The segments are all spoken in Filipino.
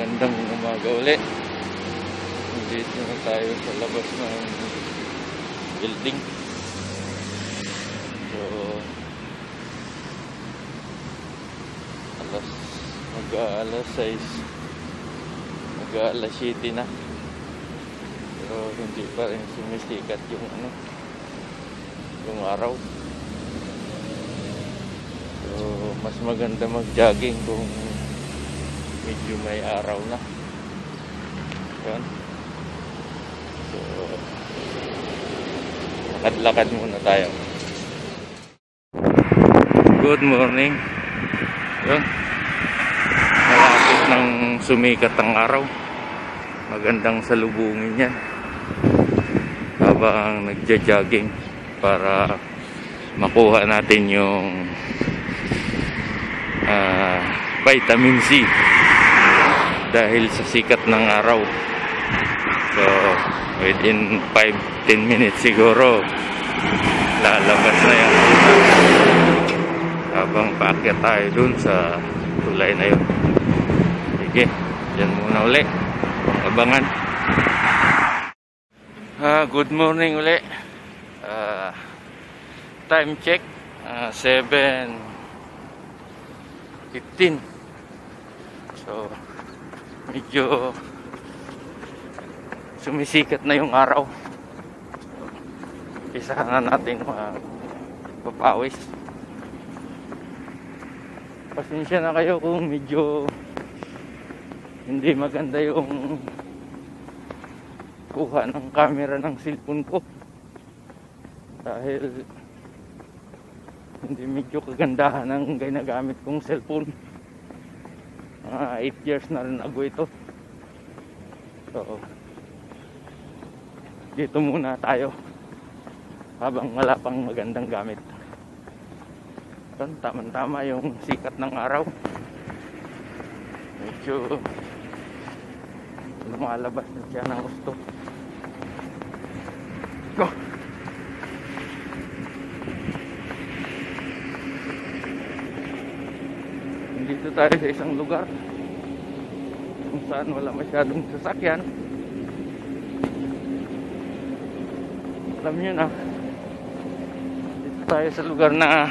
Magandang umaga ulit. Dito na tayo sa labas ng building. So, mag-aalas 6, mag-aalas 7 na. Pero hindi pa rin sumisikat yung yung araw. So, mas maganda mag-jogging kung medyo may araw na. Yan. So, lakad-lakad muna tayo. Good morning. Yan. Malapit ng sumikat ang araw. Magandang salubungin yan. Habang nagja-jogging para makuha natin yung vitamin C dahil sa sikat ng araw. So within 5-10 minutes siguro lalabas na yan habang paakyat tayo dun sa tulay na yun. Sige, dyan muna uli, abangan. Good morning uli. Time check 7:15. So medyo sumisikat na yung araw. Isahan na natin papawis. Pasensya na kayo kung medyo hindi maganda yung kuha ng camera ng cellphone ko dahil hindi medyo kagandahan ang ginagamit kong cellphone. 8 years na rin ago ito. So dito muna tayo habang wala pang magandang gamit. Tama-tama yung sikat ng araw. Medyo lumalabas na siya ng gusto. Go! Dito tayo sa isang lugar kung saan wala masyadong sasakyan. Alam nyo na, dito tayo sa lugar na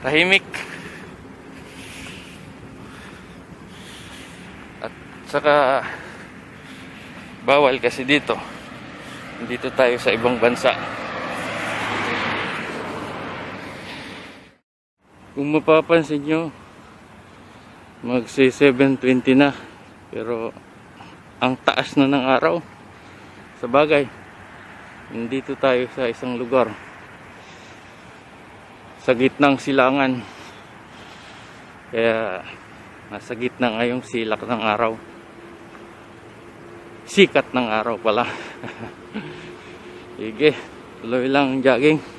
tahimik at saka bawal kasi dito tayo sa ibang bansa. Kung mapapansin nyo, magsi 7:20 na pero ang taas na ng araw. Sa bagay, nandito tayo sa isang lugar sa gitnang silangan, kaya nasa gitna ngayong silak ng araw, sikat ng araw pala. Sige, tuloy lang jogging.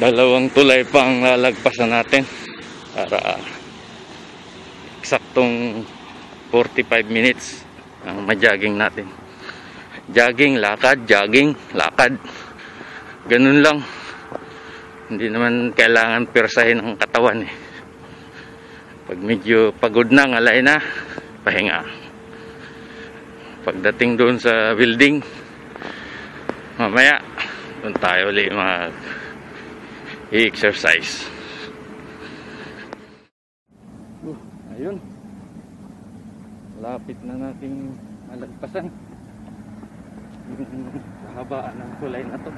Dalawang tulay pang lalagpasan natin para eksaktong 45 minutes ang ma-jogging natin. Jogging, lakad, jogging, lakad. Ganun lang. Hindi naman kailangan persahin ang katawan eh. Pag medyo pagod na, ngalay na, pahinga. Pagdating doon sa building, mamaya doon tayo ulit i-exercise. Ayun, lapit na nating malagpasan yung kahabaan ng tulay na to.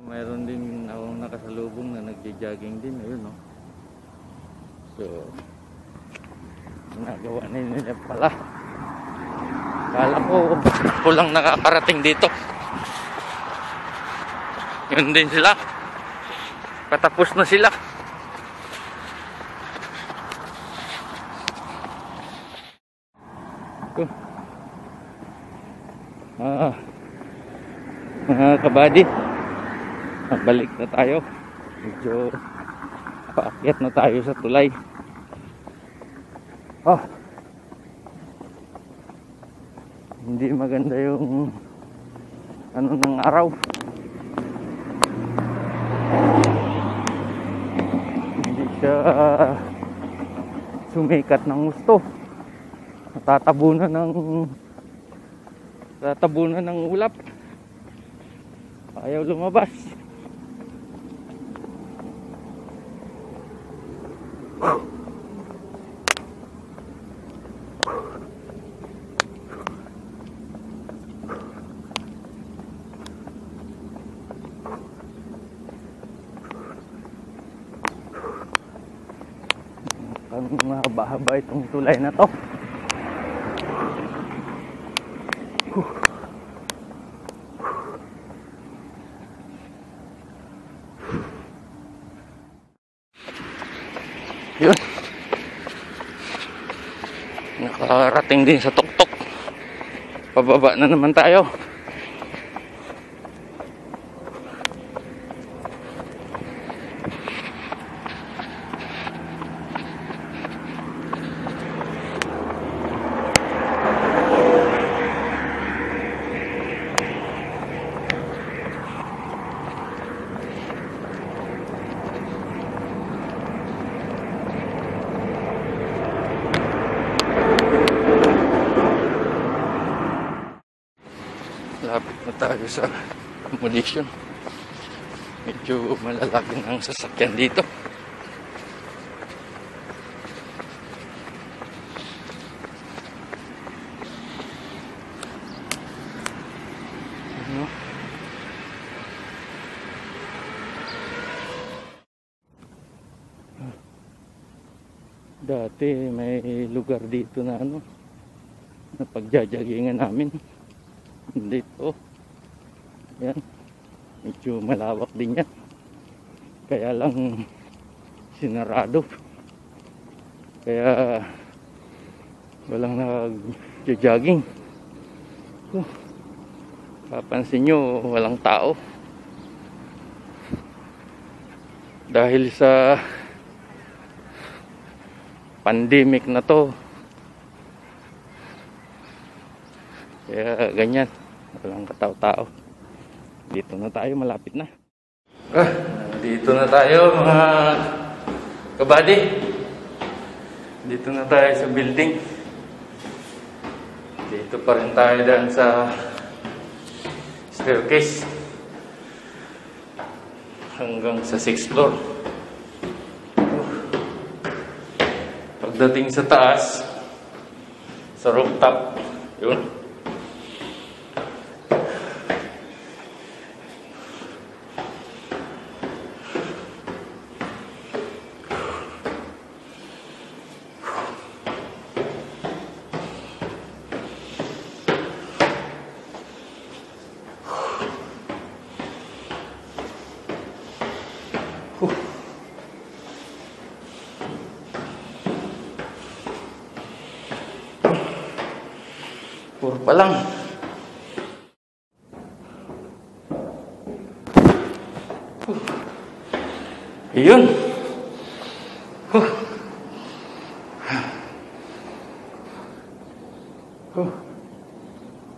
Mayroon din akong nakasalubong na nagja-jogging din. Ayun, no? So nagawa nila pala. Kala ko lang nakakarating dito. Yun din sila. Patapos na sila. Mga kabady, balik na tayo. Medyo paakyat na tayo sa tulay. Oh, hindi maganda yung ano ng araw. Hindi siya sumikat ng gusto. Natatabunan ng ulap. Ayaw lumabas. Mahaba-haba itong tulay na to. Yun, nakarating din sa tuktok. Pababa na naman tayo. Lapit na tayo sa accommodation. Medyo malalaki na ang sasakyan dito. Ano? Dati may lugar dito na ano, na pagjajagingan namin. Dito, yan, medyo malawak din yan, kaya lang sinarado, kaya walang nag-jogging. Papansin nyo, walang tao dahil sa pandemic na to. Kaya ganyan, walang katao-tao. Dito na tayo, malapit na. Dito na tayo mga kabady. Dito na tayo sa building. Dito pa rin tayo dyan sa staircase hanggang sa 6th floor. Pagdating sa taas, sa rooftop, yun, puro pa lang. Ayun.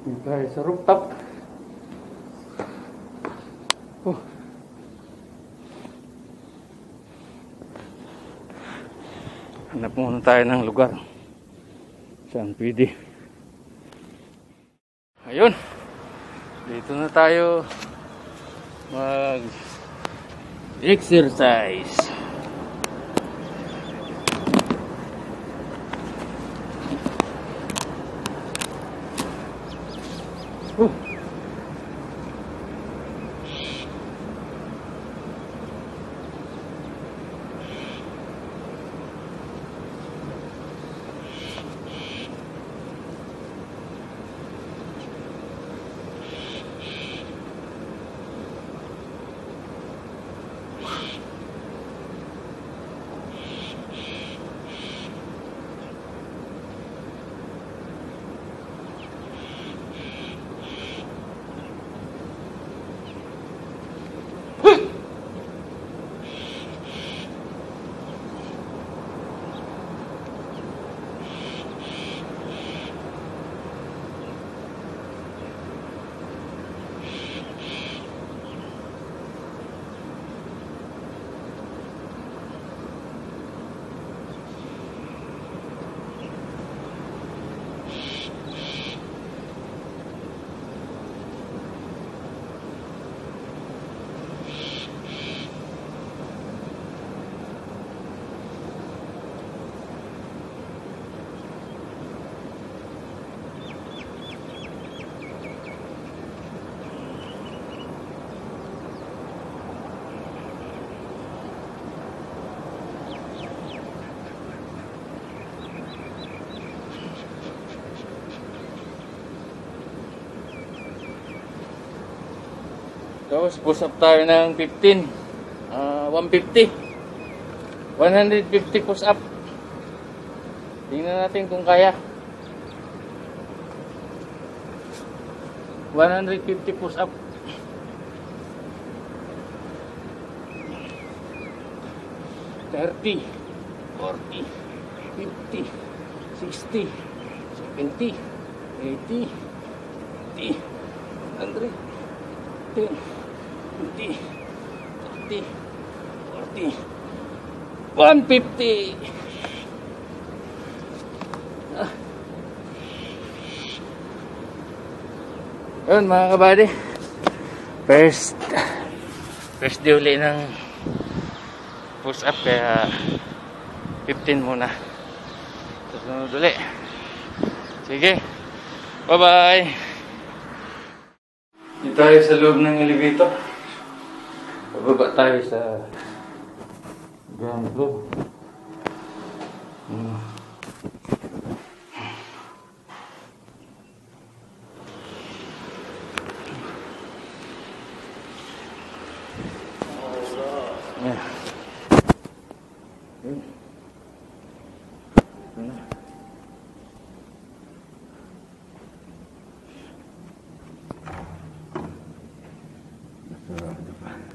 Dito tayo sa rooftop. Hanap muna tayo ng lugar saan pwede. Ayun, dito na tayo mag-exercise. Tapos push up tayo ng 15. 150. 150 push up. Tingnan natin kung kaya. 150 push up. 30, 40, 50, 60, 70, 80, 90, 100, 10, 20, 30, 40, 150. Yun mga kabady, first day uli ng push up, kaya 15 muna. Susunod uli. Sige, bye bye. Dito tayo sa loob ng elevator. Bababa tayo sa ground floor. Yeah. Yun. Ito na. Sarado pa.